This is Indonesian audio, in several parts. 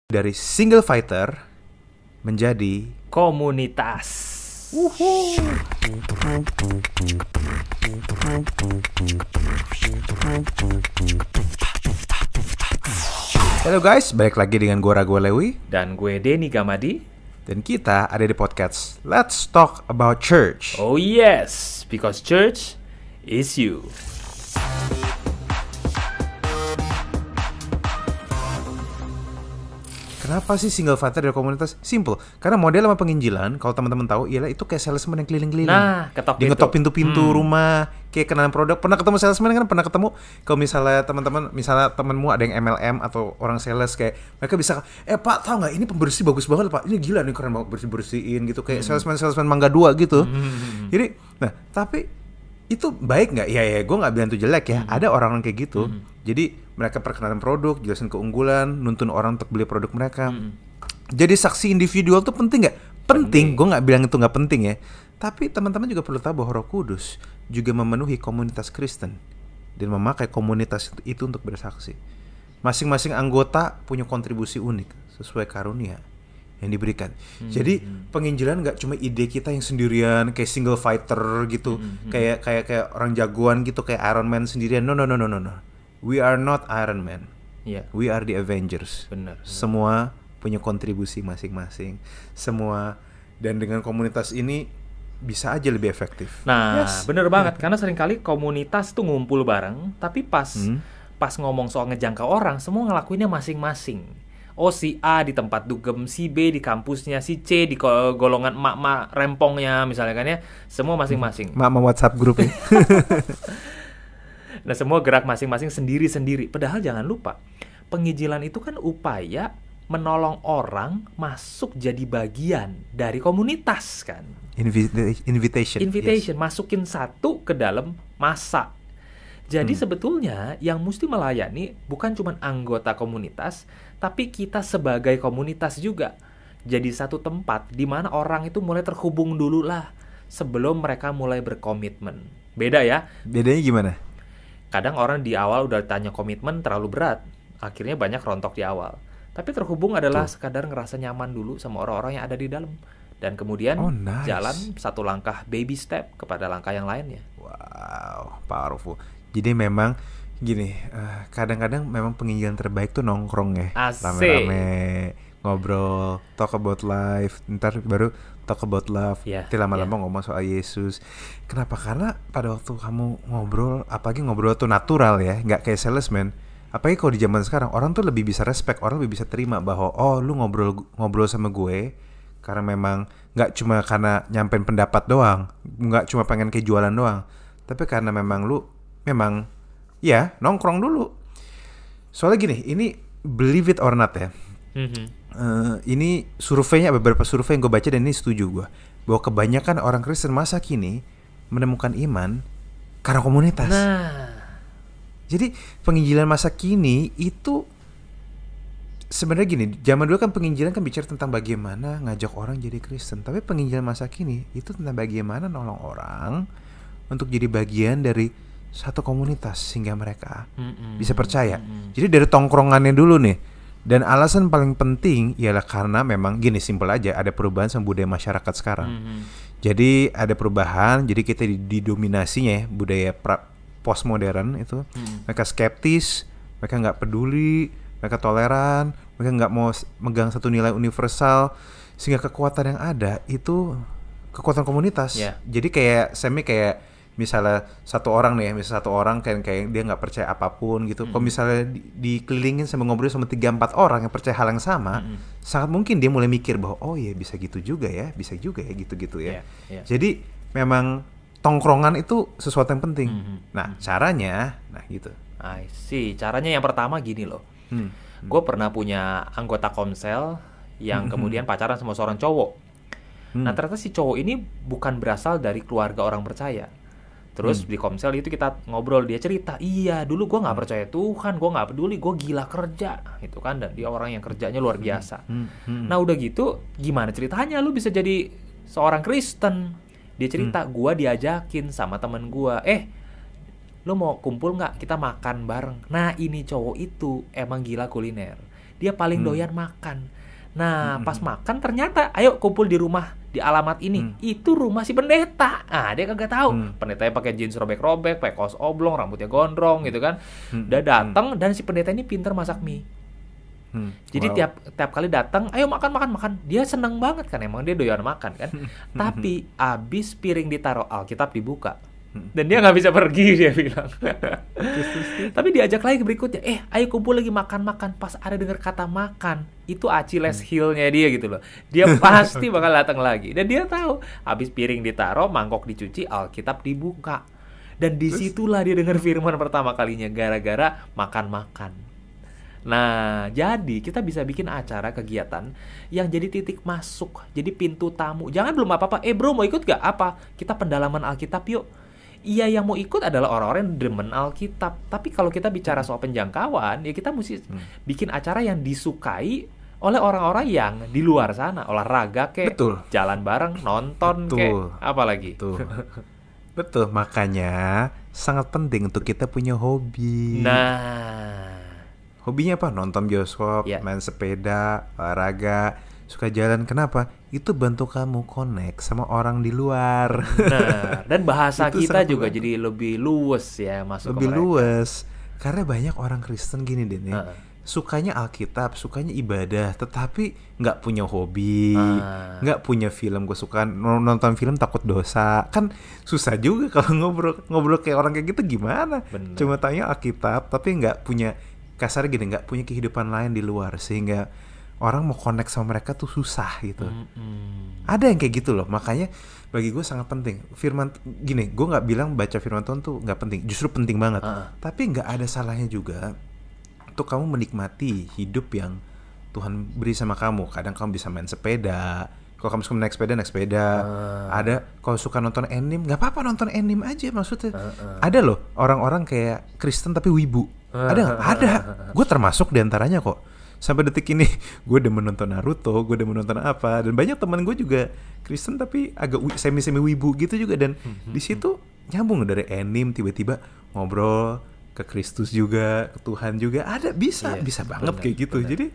Dari single fighter menjadi komunitas. Halo guys, balik lagi dengan gue Rago Lewi Dan gue Denny Gamadi. dan kita ada di podcast Let's Talk About Church. Oh yes, because church is you. Kenapa sih single fighter dari komunitas? Simple, karena model sama penginjilan, kalau teman-teman tahu, ialah itu kayak salesman yang keliling-keliling. Nah, Dia ngetok pintu-pintu rumah, kayak kenalan produk. Pernah ketemu salesman kan? Pernah ketemu? Kalau misalnya teman-teman, misalnya temenmu ada yang MLM atau orang sales, kayak mereka bisa, Pak, tahu nggak ini pembersih bagus banget Pak, ini gila nih keren banget bersih-bersihin gitu, kayak salesman Mangga 2 gitu. Jadi, nah tapi itu baik nggak? Ya, gue nggak bilang itu jelek ya. Ada orang kayak gitu. Jadi mereka perkenalan produk, jelasin keunggulan, nuntun orang untuk beli produk mereka. Jadi saksi individual tuh penting nggak? Penting. Gue nggak bilang itu nggak penting ya. Tapi teman-teman juga perlu tahu bahwa Roh Kudus juga memenuhi komunitas Kristen dan memakai komunitas itu untuk bersaksi. Masing-masing anggota punya kontribusi unik sesuai karunia yang diberikan. Jadi penginjilan nggak cuma ide kita yang sendirian kayak single fighter gitu, kayak orang jagoan gitu, kayak Iron Man sendirian. No. We are not Iron Man. Iya. We are the Avengers. Benar. Semua punya kontribusi masing-masing. Semua, dan dengan komunitas ini bisa aja lebih efektif. Nah, Yes. bener banget. Karena seringkali komunitas tuh ngumpul bareng, tapi pas ngomong soal ngejangkau orang, semua ngelakuinnya masing-masing. Oh, si A di tempat dugem, si B di kampusnya, si C di golongan emak-emak rempongnya, misalnya kan ya. Semua masing-masing. Mama WhatsApp grup ya. Nah, semua gerak masing-masing sendiri-sendiri. Padahal jangan lupa, penginjilan itu kan upaya menolong orang masuk jadi bagian dari komunitas kan. Invitation. Yes. Masukin satu ke dalam massa. Jadi sebetulnya yang mesti melayani bukan cuma anggota komunitas, tapi kita sebagai komunitas juga. Jadi satu tempat di mana orang itu mulai terhubung dulu lah sebelum mereka mulai berkomitmen. Beda ya. Bedanya gimana? Kadang orang di awal udah tanya komitmen terlalu berat, akhirnya banyak rontok di awal. Tapi terhubung adalah sekadar ngerasa nyaman dulu sama orang-orang yang ada di dalam. Dan kemudian jalan satu langkah baby step kepada langkah yang lainnya. Wow, powerful. Jadi memang gini, kadang-kadang memang penginjilan terbaik tuh nongkrong ya. Asik. Rame-rame, ngobrol, talk about life, ntar baru talk about love. Nanti lama-lama ngomong soal Yesus. Kenapa? Karena pada waktu kamu ngobrol, apalagi ngobrol tuh natural ya, nggak kayak salesman. Apalagi kalau di zaman sekarang, orang tuh lebih bisa respect, orang lebih bisa terima bahwa lu ngobrol sama gue karena memang nggak cuma karena nyampein pendapat doang, nggak cuma pengen kayak jualan doang, tapi karena memang lu memang ya nongkrong dulu. Soalnya gini, ini believe it or not ya. Ini surveinya, beberapa survei yang gue baca dan ini setuju gue, bahwa kebanyakan orang Kristen masa kini menemukan iman karena komunitas. Nah, jadi penginjilan masa kini itu sebenarnya gini, zaman dulu kan penginjilan kan bicara tentang bagaimana ngajak orang jadi Kristen, tapi penginjilan masa kini itu tentang bagaimana nolong orang untuk jadi bagian dari satu komunitas sehingga mereka bisa percaya. Jadi dari tongkrongannya dulu nih. Dan alasan paling penting ialah karena memang gini, simpel aja, ada perubahan sama budaya masyarakat sekarang. Jadi ada perubahan, jadi kita didominasinya ya budaya postmodern itu. Mereka skeptis, mereka nggak peduli, mereka toleran, mereka nggak mau megang satu nilai universal, sehingga kekuatan yang ada itu kekuatan komunitas. Jadi kayak misalnya satu orang kayak dia nggak percaya apapun gitu. Kalau misalnya dikelilingin sama ngobrol sama 3-4 orang yang percaya hal yang sama, sangat mungkin dia mulai mikir bahwa oh ya bisa juga ya gitu-gitu ya. Jadi memang tongkrongan itu sesuatu yang penting. Nah caranya, gitu. I see. Caranya yang pertama gini loh. Gue pernah punya anggota komsel yang kemudian pacaran sama seorang cowok. Nah ternyata si cowok ini bukan berasal dari keluarga orang percaya. Terus di komsel itu kita ngobrol, dia cerita, iya dulu gue nggak percaya Tuhan, gue nggak peduli, gue gila kerja, gitu kan, dan dia orang yang kerjanya luar biasa. Nah udah gitu, gimana ceritanya lu bisa jadi seorang Kristen? Dia cerita, gue diajakin sama temen gue, lu mau kumpul nggak? Kita makan bareng. Nah ini cowok itu emang gila kuliner. dia paling doyan makan. Nah, pas makan ternyata ayo kumpul di rumah di alamat ini. Itu rumah si pendeta. Ah, dia kagak tahu. Pendetanya pakai jeans robek-robek, pakai kaos oblong, rambutnya gondrong gitu kan. Udah datang dan si pendeta ini pinter masak mie. Jadi tiap kali datang, ayo makan. Dia seneng banget kan, emang dia doyan makan kan. Tapi abis piring ditaruh, Alkitab dibuka. Dan dia nggak bisa pergi, dia bilang. Tapi diajak lagi berikutnya, ayo kumpul lagi makan. Pas ada dengar kata makan, itu Achilles heel-nya dia gitu loh. Dia pasti bakal datang lagi. Dan dia tahu, habis piring ditaruh, mangkok dicuci, Alkitab dibuka. Dan disitulah dia dengar firman pertama kalinya, gara-gara makan. Nah, jadi kita bisa bikin acara kegiatan yang jadi titik masuk, jadi pintu tamu. Jangan belum apa-apa, bro mau ikut gak? Apa? Kita pendalaman Alkitab yuk. Iya, yang mau ikut adalah orang-orang yang demen Alkitab. Tapi kalau kita bicara soal penjangkauan, ya kita mesti bikin acara yang disukai oleh orang-orang yang di luar sana. Olahraga kek, jalan bareng, nonton kek, apalagi. Betul, makanya sangat penting untuk kita punya hobi. Nah, hobinya apa? Nonton bioskop, main sepeda, olahraga, suka jalan. Kenapa? Itu bantu kamu connect sama orang di luar. Nah, dan bahasa kita juga jadi lebih luwes ya, masuk lebih ke mereka. luwes. Karena banyak orang Kristen gini deh nih. Sukanya Alkitab, sukanya ibadah, tetapi nggak punya hobi, nggak punya film kesukaan, nonton film takut dosa, kan susah juga kalau ngobrol kayak orang kayak gitu gimana? Bener. Cuma tanya Alkitab, tapi nggak punya, kasar gini, nggak punya kehidupan lain di luar, sehingga orang mau connect sama mereka tuh susah gitu. Ada yang kayak gitu loh, makanya bagi gue sangat penting. Firman gini, gue nggak bilang baca firman Tuhan tuh nggak penting, justru penting banget. Tapi nggak ada salahnya juga untuk kamu menikmati hidup yang Tuhan beri sama kamu. Kadang kamu bisa main sepeda. Kalau kamu suka naik sepeda. Ada, kalau suka nonton anime, nggak apa-apa nonton anime aja maksudnya. Ada loh orang-orang kayak Kristen tapi wibu. Ada nggak? Ada. Gue termasuk diantaranya kok. Sampai detik ini gue udah menonton Naruto, gue udah menonton apa, dan banyak teman gue juga Kristen tapi agak semi wibu gitu juga, dan di situ nyambung dari anime tiba-tiba ngobrol ke Kristus juga, ke Tuhan juga, ada bisa banget kayak gitu. Jadi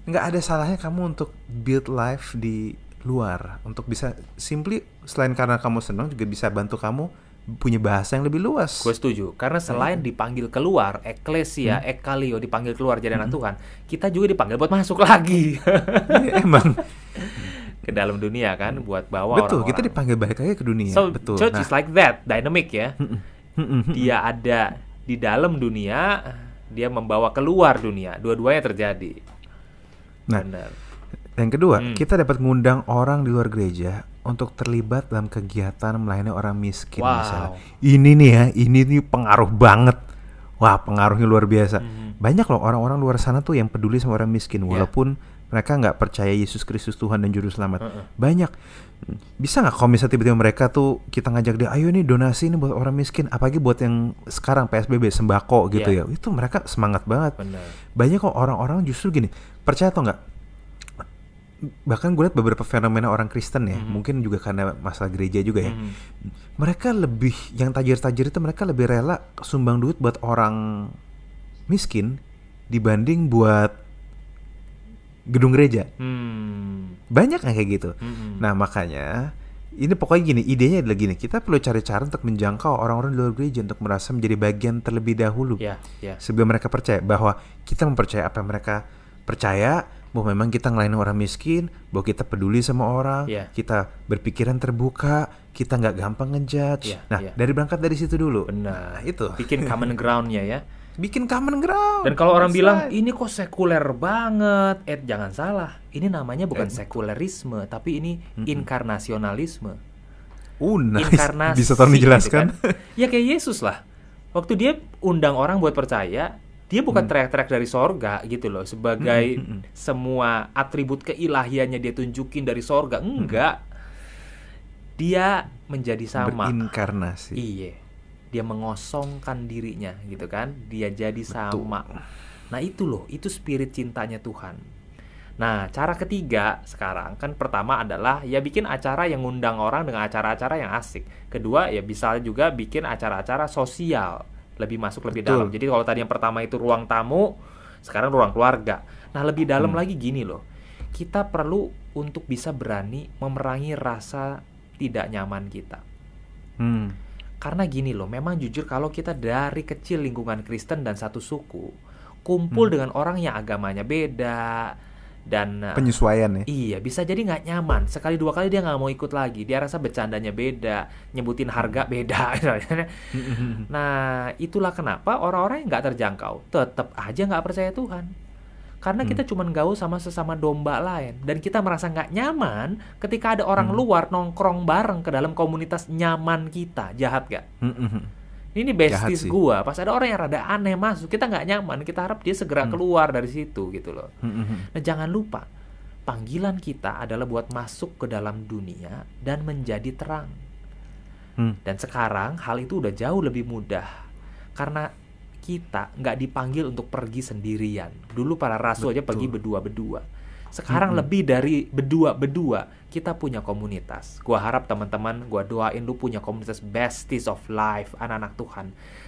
nggak ada salahnya kamu untuk build life di luar, untuk bisa simply selain karena kamu senang juga bisa bantu kamu punya bahasa yang lebih luas. Gue setuju, karena selain dipanggil keluar, eklesia, ekalio, dipanggil keluar jadi anak Tuhan, kita juga dipanggil buat masuk lagi. Emang ke dalam dunia kan, buat bawa betul, orang-orang. kita dipanggil balik lagi ke dunia. So, betul. church is like that, dynamic ya. Dia ada di dalam dunia, dia membawa keluar dunia. Dua-duanya terjadi. Nah, benar. Yang kedua, kita dapat mengundang orang di luar gereja untuk terlibat dalam kegiatan melayani orang miskin misalnya. Ini nih ya, ini nih pengaruh banget. Wah, pengaruhnya luar biasa. Banyak loh orang-orang luar sana tuh yang peduli sama orang miskin, walaupun mereka nggak percaya Yesus Kristus Tuhan dan Juru Selamat. Banyak. Bisa nggak kalau misalnya tiba-tiba mereka tuh kita ngajak dia, ayo nih donasi nih buat orang miskin, apalagi buat yang sekarang PSBB sembako gitu ya. Itu mereka semangat banget. Bener. Banyak kok orang-orang justru gini, percaya atau nggak? Bahkan gue lihat beberapa fenomena orang Kristen ya, mungkin juga karena masalah gereja juga ya. Mereka lebih, yang tajir-tajir itu mereka lebih rela sumbang duit buat orang miskin dibanding buat gedung gereja. Banyak yang kayak gitu. Nah makanya ini pokoknya gini, idenya adalah gini, kita perlu cari cara untuk menjangkau orang-orang di luar gereja untuk merasa menjadi bagian terlebih dahulu. Sebelum mereka percaya, bahwa kita mempercaya apa yang mereka percaya, bahwa memang kita ngelainin orang miskin, bahwa kita peduli sama orang, kita berpikiran terbuka, kita nggak gampang ngejudge. Dari berangkat dari situ dulu. Benar. Nah, itu. Bikin common ground-nya ya. Bikin common ground. Dan kalau orang bilang ini kok sekuler banget, jangan salah. Ini namanya bukan sekulerisme, tapi ini inkarnasionalisme. Nice. Inkarnasi. Bisa tolong dijelaskan? Gitu kan? Ya kayak Yesus lah. Waktu dia undang orang buat percaya, dia bukan teriak-teriak dari sorga gitu loh, sebagai semua atribut keilahiannya dia tunjukin dari sorga. Enggak. Dia menjadi sama. Berinkarnasi. Iya. Dia mengosongkan dirinya gitu kan. Dia jadi sama. Nah itu loh, itu spirit cintanya Tuhan. Nah cara ketiga sekarang kan, pertama adalah ya bikin acara yang ngundang orang dengan acara-acara yang asik. Kedua ya bisa juga bikin acara-acara sosial, lebih masuk lebih dalam. Jadi kalau tadi yang pertama itu ruang tamu, sekarang ruang keluarga. Nah, lebih dalam lagi gini loh. Kita perlu untuk bisa berani memerangi rasa tidak nyaman kita. Karena gini loh, memang jujur kalau kita dari kecil lingkungan Kristen dan satu suku, kumpul dengan orang yang agamanya beda, dan penyesuaian ya. Iya, bisa jadi nggak nyaman. Sekali dua kali dia nggak mau ikut lagi. Dia rasa bercandanya beda, nyebutin harga beda. Nah, itulah kenapa orang-orang yang nggak terjangkau tetap aja nggak percaya Tuhan. Karena kita cuma gaul sama sesama domba lain. Dan kita merasa nggak nyaman ketika ada orang luar nongkrong bareng ke dalam komunitas nyaman kita. Jahat gak? Ini besties gua. Pas ada orang yang rada aneh masuk, kita nggak nyaman. Kita harap dia segera keluar dari situ gitu loh. Nah, jangan lupa, panggilan kita adalah buat masuk ke dalam dunia dan menjadi terang. Dan sekarang hal itu udah jauh lebih mudah. Karena kita nggak dipanggil untuk pergi sendirian. Dulu para rasul aja pergi berdua-berdua. Sekarang lebih dari berdua-berdua, kita punya komunitas. Gua harap teman-teman, gua doain lu punya komunitas besties of life, anak-anak Tuhan.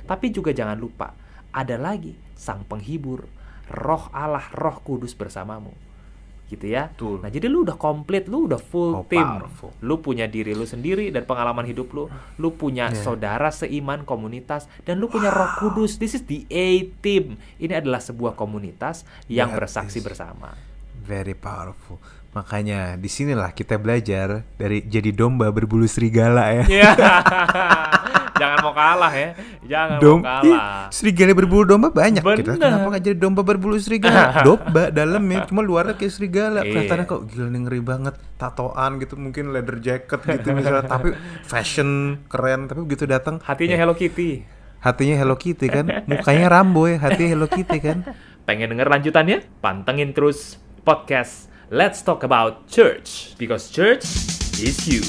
Tapi juga jangan lupa, ada lagi Sang Penghibur, Roh Allah, Roh Kudus bersamamu. Gitu ya. Betul. Nah, jadi lu udah komplit, lu udah full team. Lu punya diri lu sendiri dan pengalaman hidup lu. Lu punya saudara seiman, komunitas, dan lu punya Roh Kudus. This is the A-team. Ini adalah sebuah komunitas yang bersaksi bersama. Very powerful. Makanya disinilah kita belajar dari jadi domba berbulu serigala ya. Jangan mau kalah ya. Jangan mau kalah. Serigala berbulu domba banyak. Bener. Kita kenapa gak jadi domba berbulu serigala? Domba dalamnya, cuma luarnya kayak serigala. Kelihatannya kok gila nih, ngeri banget. Tatoan gitu, mungkin leather jacket gitu misalnya. Tapi fashion keren. Tapi begitu datang hatinya Hello Kitty. Hatinya Hello Kitty kan. Mukanya Rambo ya, hatinya Hello Kitty kan. Pengen denger lanjutannya? Pantengin terus podcast Let's Talk About Church, because church is you.